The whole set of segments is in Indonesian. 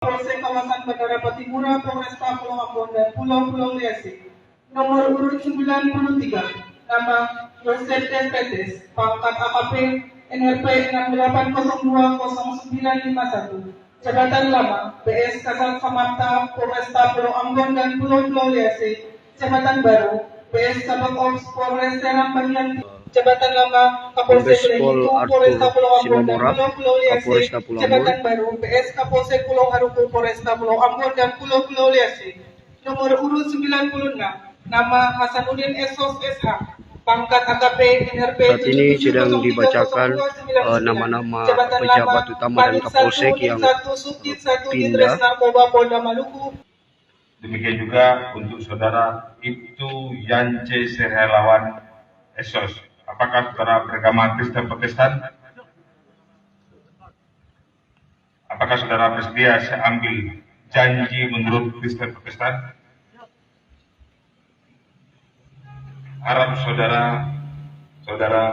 Polsek Kawasan Bandara Patimura, Polresta Pulau Ambon dan Pulau-Pulau Riau. Nomor urut 93, nama Yosef Petes, pangkat AKP NRP 68020951, jabatan lama BS Kasal Samarta, Polresta Pulau Ambon dan Pulau-Pulau Riau, jabatan baru BS Kabak Ops Polres Serang bagian jabatan lama Kapolsek Lehitu Polresta Pulau Ambon dan Pulau-Pulau Riau, jabatan baru BS Kapolsek Pulau Haruku Polresta Pulau Ambon dan Pulau-Pulau Riau. Nomor urut 96, nama Hasanuddin Esos SH, pangkat AKP NRP. Saat ini sedang dibacakan nama-nama pejabat utama dan Kapolsek yang pindah. Demikian juga untuk saudara Ibtu Yance Serhelawan Esos. Apakah saudara beragama Kristen Protestan? Apakah saudara bersedia saya ambil janji menurut Kristen Protestan? Harap saudara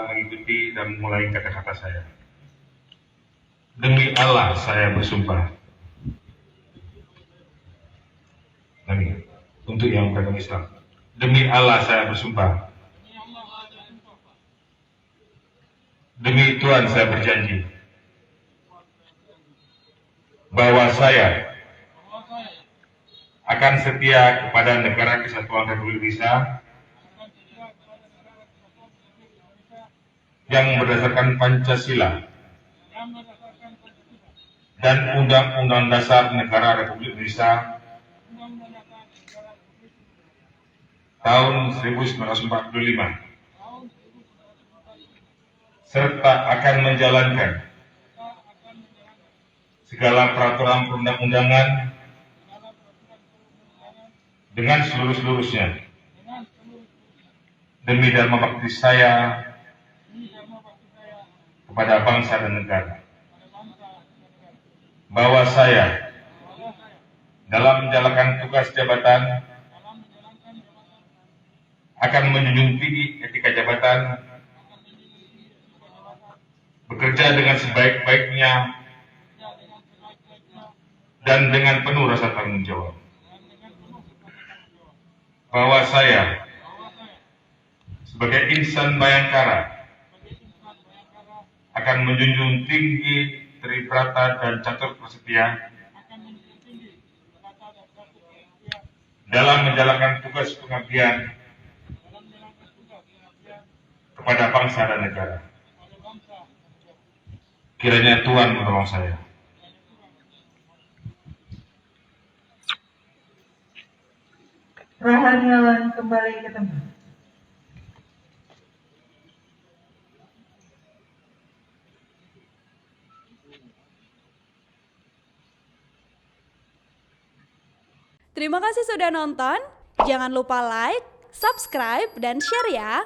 mengikuti dan mulai kata-kata saya. Demi Allah saya bersumpah. Untuk yang beragama Islam. Demi Allah saya bersumpah. Demi Tuhan saya berjanji bahwa saya akan setia kepada Negara Kesatuan Republik Indonesia yang berdasarkan Pancasila dan Undang-Undang Dasar Negara Republik Indonesia tahun 1945, serta akan menjalankan segala peraturan perundang-undangan dengan seluruh-seluruhnya demi dharma bakti saya kepada bangsa dan negara, bahwa saya dalam menjalankan tugas jabatan akan menjunjung tinggi etika jabatan, bekerja dengan sebaik-baiknya dan dengan penuh rasa tanggung jawab, bahwa saya sebagai insan Bayangkara akan menjunjung tinggi tribrata dan catur prasetya dalam menjalankan tugas pengabdian kepada bangsa dan negara. Kiranya Tuhan menolong saya. Rahaniawan kembali ke tempat. Terima kasih sudah nonton. Jangan lupa like, subscribe, dan share ya.